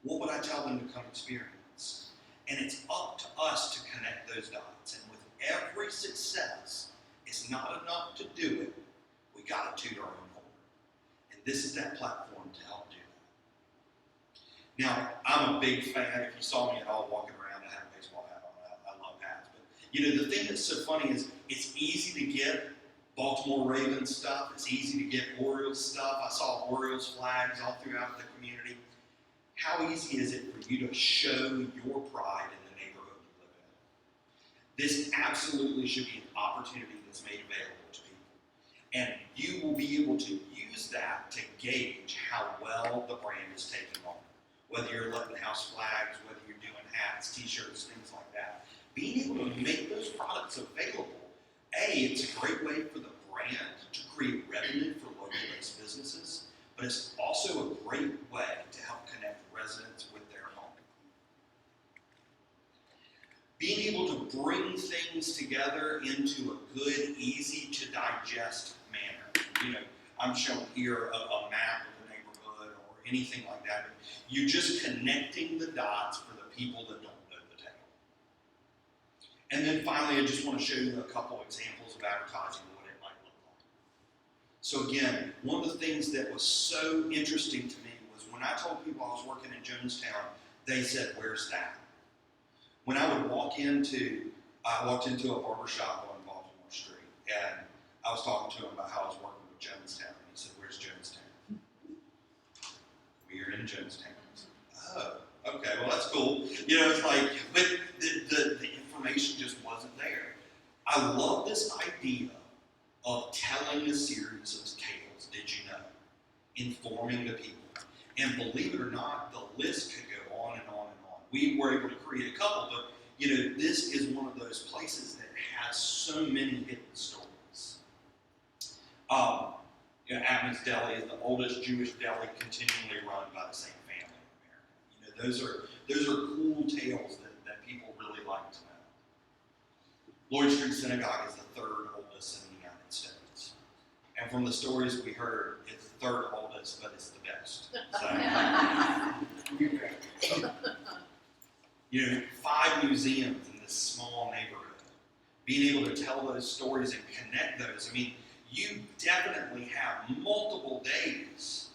What would I tell them to come experience? And it's up to us to connect those dots. And with every success, it's not enough to do it. We got to toot our own horn. And this is that platform to help do that. Now, I'm a big fan. If you saw me at all walking around, I had a baseball hat on. I love hats. But, you know, the thing that's so funny is it's easy to get Baltimore Ravens stuff. It's easy to get Orioles stuff. I saw Orioles flags all throughout the community. How easy is it for you to show your pride in the neighborhood you live in? This absolutely should be an opportunity that's made available to people. And you will be able to use that to gauge how well the brand is taking on. Whether you're letting house flags, whether you're doing hats, t-shirts, things like that. Being able to make those products available, it's a great way for the brand to create revenue for local-based businesses, but it's also a great way to help connect residents with their home. Being able to bring things together into a good, easy-to-digest manner. You know, I'm showing here a map of the neighborhood or anything like that. You're just connecting the dots for the people that don't know the tale. And then finally, I just want to show you a couple examples of advertising and what it might look like. So again, one of the things that was so interesting to me was when I told people I was working in Jonestown, they said, "Where's that?" When I would walked into a barber shop on Baltimore Street, and I was talking to him about how I was working with Jonestown, and he said, "Where's Jonestown?" "We're in Jonestown." I said, "Oh, okay, well that's cool." You know, it's like, but the information just wasn't there. I love this idea of telling a series of tales, did you know, informing the people. And believe it or not, the list could go on and on and on. We were able to create a couple, but you know, this is one of those places that has so many hidden stories. You know, Abner's Deli is the oldest Jewish deli continually run by the same family in America. You know, those are cool tales that people really like to know. Lloyd Street Synagogue is the third oldest in the United States. And from the stories we heard, it's the third oldest, but it's the best. So, you know, 5 museums in this small neighborhood. Being able to tell those stories and connect those. I mean, you definitely have multiple days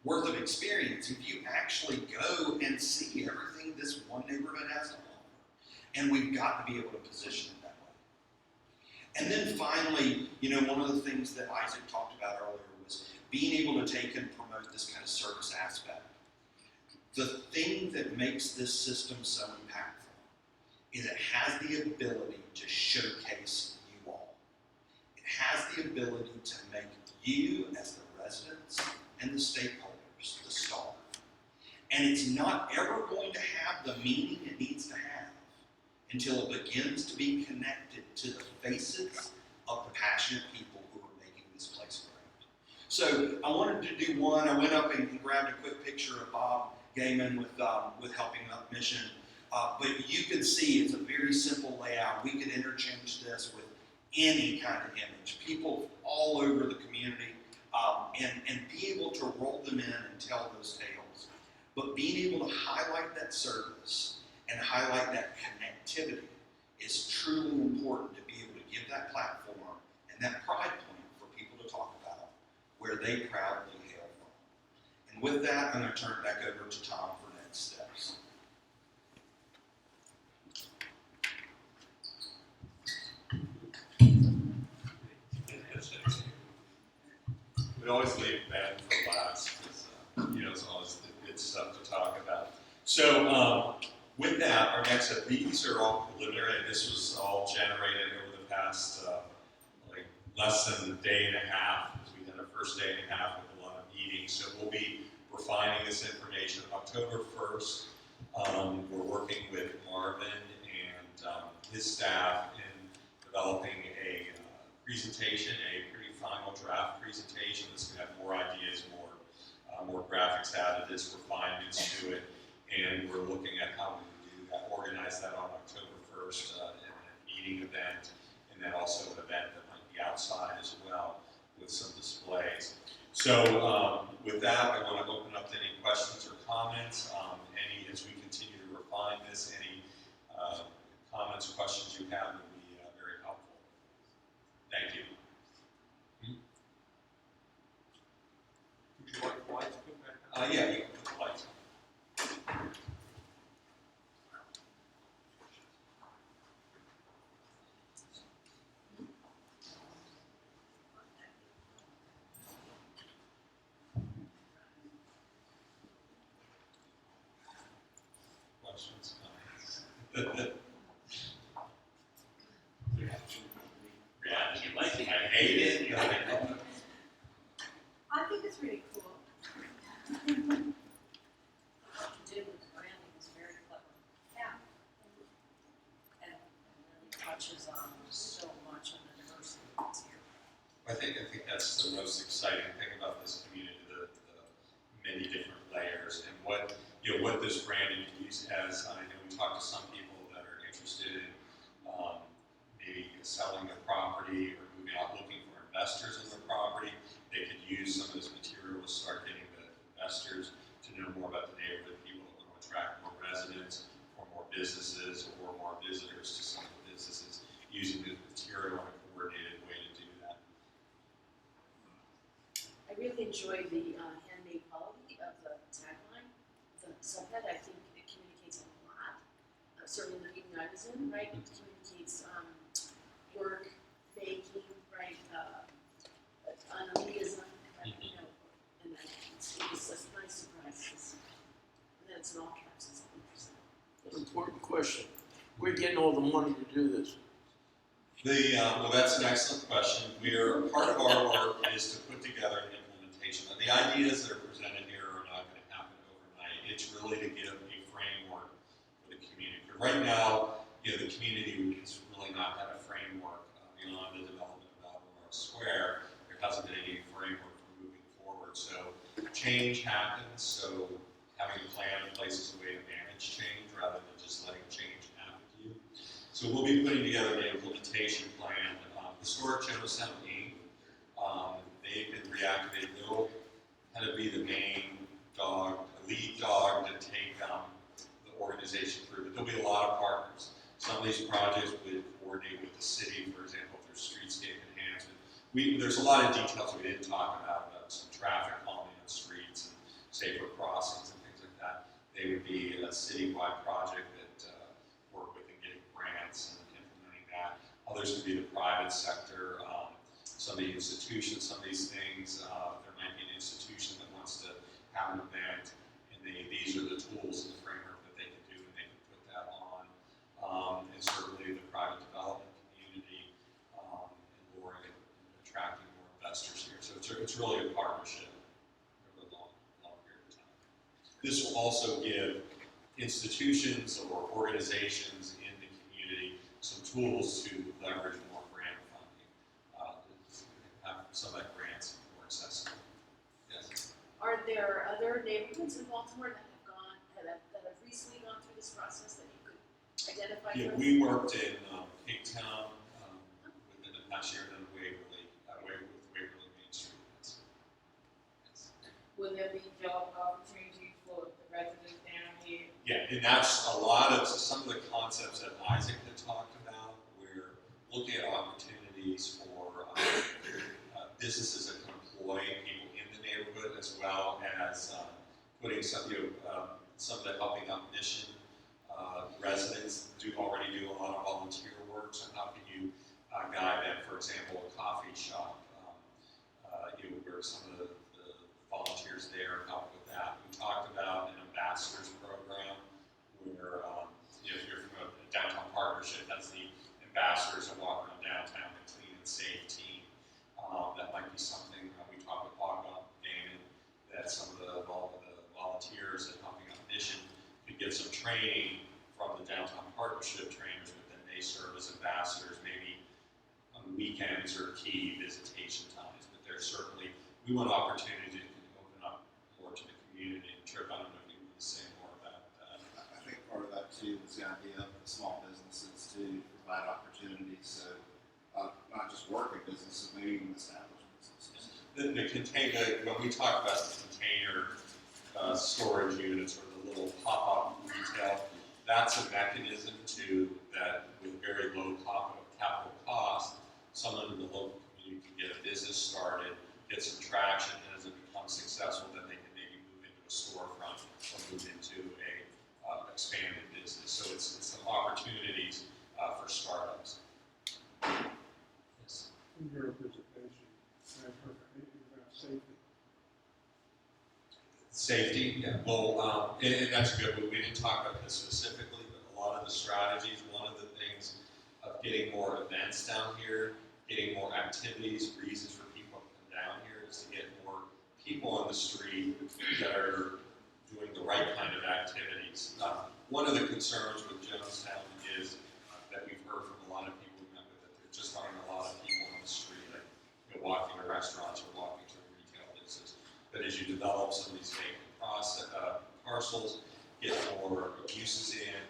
worth of experience if you actually go and see everything this one neighborhood has to offer. And we've got to be able to position it that way. And then finally, you know, one of the things that Isaac talked about earlier was being able to take and promote this kind of service aspect. The thing that makes this system so impactful is it has the ability to showcase you all. It has the ability to make you, as the residents and the stakeholders, the star. And it's not ever going to have the meaning it needs to have until it begins to be connected to the faces of the passionate people who are making this place great. So I wanted to do one. I went up and grabbed a quick picture of Bob Gaiman with Helping Up Mission. But you can see it's a very simple layout. We could interchange this with any kind of image. People all over the community, and be able to roll them in and tell those tales. But being able to highlight that service and highlight that connectivity is truly important to be able to give that platform and that pride point for people to talk about where they proudly hail from. And with that, I'm going to turn it back over to Tom for next steps. We always leave that for last because, you know, it's always the good stuff to talk about. So, with that, our next step, these are all preliminary. This was all generated over the past, like, less than a day and a half, because we had our first day and a half with a lot of meetings. So we'll be refining this information October 1st. We're working with Marvin and his staff in developing a presentation, a pretty final draft presentation that's going to have more ideas, more graphics added, refinements to it, and we're looking at how we do that, organize that on October 1st in a meeting event, and then also an event that might be outside as well with some displays. So with that, I want to open up to any questions or comments. As we continue to refine this, any comments or questions you have would be very helpful. Thank you. Would you like the lights put back? Yeah, you can put the lights on. Questions, comments? Reaction, like, I hate it. I think it's really cool. What you did with the branding is very clever. Yeah. And really touches on so much of the diversity that's here. I think that's the most exciting thing about this community, the many different layers and what this branding can use as. I know we talked to some people that are interested in maybe selling their property or moving out looking for investors in their property. They could use some of this material to start getting the investors to know more about the neighborhood, people that want to attract more residents or more businesses or more visitors to some of the businesses using the material in a coordinated way to do that. enjoy the handmade quality of the tagline, the subhead. I think it communicates a lot. Certainly the reading I was in, right? It communicates work, making, right? An elitism, right? You know, and then it was a nice surprise. And then it's in all caps. It's interesting. Important question. Where are you getting all the money to do this? Well, that's an excellent question. Part of our work is to put together an implementation. Now, the ideas that are presented here are not going to happen overnight. It's really to give a framework for the community. Right now, the community has really not had a framework beyond the development of Albemarle Square. There hasn't been any framework for moving forward. So change happens. So having a plan in place is a way to manage change rather than just letting change happen to you. So we'll be putting together an implementation plan. Historic Jonestown Inc. They've been reactivated. They'll kind of be the main lead dog to take the organization through. But there'll be a lot of partners. Some of these projects would coordinate with the city, for example, if there's streetscape enhancement. There's a lot of details we didn't talk about some traffic calming on streets and safer crossings and things like that. They would be a citywide project that work with and getting grants and implementing that. Others could be the private sector, some of the institutions, some of these things. There might be an institution that wants to have an event, and these are the tools and the framework that they can do, and they can put that on. And certainly the private development community and luring and attracting more investors here. So it's really a partnership over a long period of time. This will also give institutions or organizations in the community some tools to leverage more grant funding, have some of that grants more accessible. Yes. Are there other neighborhoods in Baltimore that have recently gone through this process that you could identify? Yeah, for us? we worked in Cape Town within the past year, and then Waverly Main Street. Yes. Will there be job opportunity for the residents down here? Yeah, and that's a lot of some of the concepts that Isaac had talked about. We're looking at opportunities for businesses that can employ people in the neighborhood, as well as putting some of the helping out mission. Residents already do a lot of volunteer work, so how can you guide them? For example, a coffee shop, where some of the volunteers there help with that. We talked about an ambassadors program where, if you're from a downtown partnership, that's the ambassadors that walk around downtown, the clean and safe team. That might be something we talked with Bob Damon, that some of the volunteers at Helping Out Mission could get some training from the downtown partnership trainers, but then they serve as ambassadors, maybe on the weekends or key visitation times. But there's certainly, we want opportunity to open up more to the community. And Trip, I don't know if you want to say more about that. I think part of that too was the idea of the small businesses to provide opportunities, so not just working businesses, maybe even established businesses. The container, when we talk about the container storage units or the little pop-up retail, that's a mechanism that with very low capital cost, someone in the local community can get a business started, get some traction, and as it becomes successful, then they can maybe move into a storefront or move into a expanded business. So it's some opportunities for startups. Yes. In your presentation, I've heard anything about safety. Safety, yeah. Well, and that's good, but we didn't talk about this specifically, but a lot of the strategies, one of the things of getting more events down here, getting more activities, reasons for people to come down here is to get more people on the street that are doing the right kind of activities. One of the concerns with Jonestown is that we've heard from a lot of people we met with that there just aren't a lot of people on the street, like walking to restaurants or walking to retail businesses. But as you develop some of these vacant parcels, get more uses in,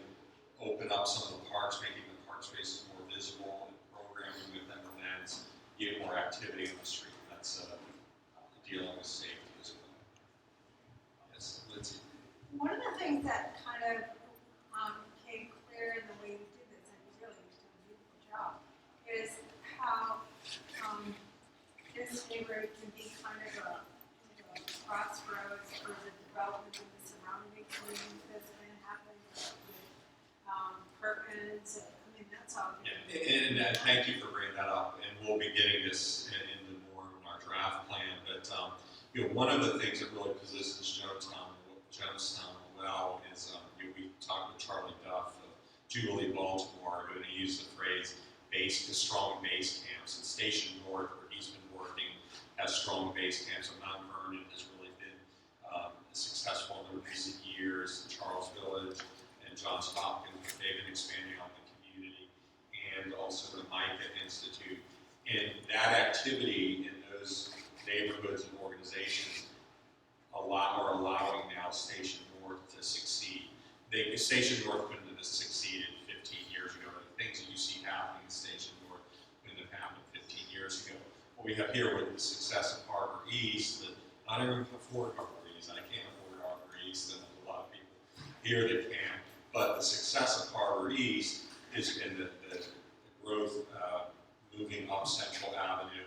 open up some of the parks, making the park spaces more visible, and programming with them events, get more activity on the street. That's dealing with safety as well. Yes, Lindsay. One of the things that kind of came clear in the way you did this, and you really did a beautiful job, is how this neighborhood can be kind of a thank you for bringing that up, and we'll be getting this into more in our draft plan, but, one of the things that really positions Jonestown well is, we talked with Charlie Duff of Jubilee, Baltimore, who used the phrase strong base camps, and Station North, where he's been working, has strong base camps, and Mount Vernon has really been successful in the recent years. Charles Village and Johns Hopkins, they've been expanding on the community, and also the Micah Institute. And that activity in those neighborhoods and organizations are allowing now Station North to succeed. Station North couldn't have succeeded 15 years ago. The things that you see happening in Station North couldn't have happened 15 years ago. What we have here with the success of Harbor East, that not everyone can afford Harbor East. I can't afford Harbor East, and there's a lot of people here that can. But the success of Harbor East is in the growth moving up Central Avenue,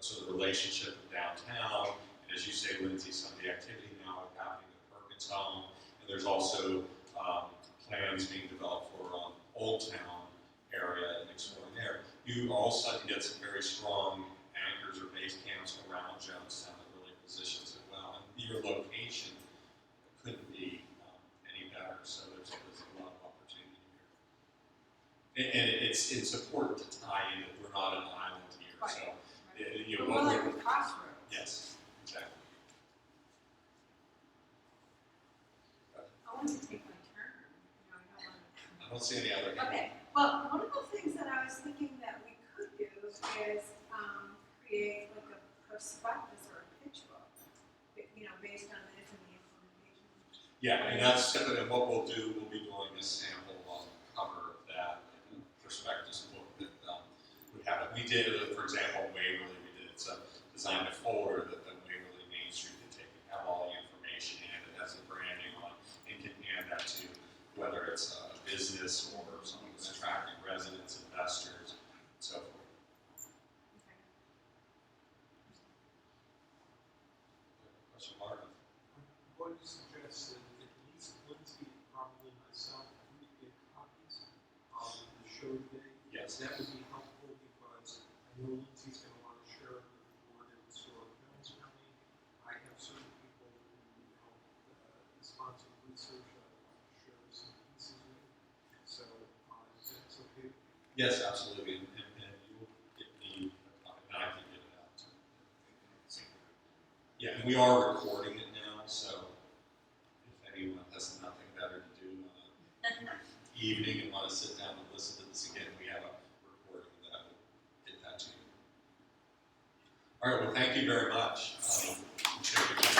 so the relationship with downtown, and as you say, Lindsay, some of the activity now happening at Perkins Home, and there's also plans being developed for Old Town area and exploring there. You all of a sudden get some very strong anchors or base camps around Jonestown that really positions it well, and your location couldn't be any better, so there's a lot of opportunity here. And it's important to tie in that we're not an island here, Right. so But we're like a crossroads. yes, exactly. I want to take my turn, I don't want to. I don't see any other. Okay, well, one of the things that I was thinking that we could do is create like a prospectus or a pitch book, based on this and the implementation. Yeah, and that's typically what we'll do. We'll be doing a sample cover of that prospectus book that we have. We did, for example, Waverly. We did designed a folder that the Waverly Main Street can take and have all the information in. It has the branding on, and can hand that to whether it's a business or someone who's attracting residents, investors, and so forth. Question, Martin? I'm going to suggest that at least Lindsay, probably myself, we get copies of the show today. Yes. That would be helpful because I know Lindsay's going to want to share it with the board and historic Jones County. I have certain people who help sponsor research I want to share some pieces with. So, if that's okay. Yes, absolutely. And you will get me a copy, and I can get it out too. Yeah, and we are recording it now, so if anyone has nothing better to do on an evening and want to sit down and listen to this again, we have a recording that will get that to you. All right, well, thank you very much. Appreciate your time.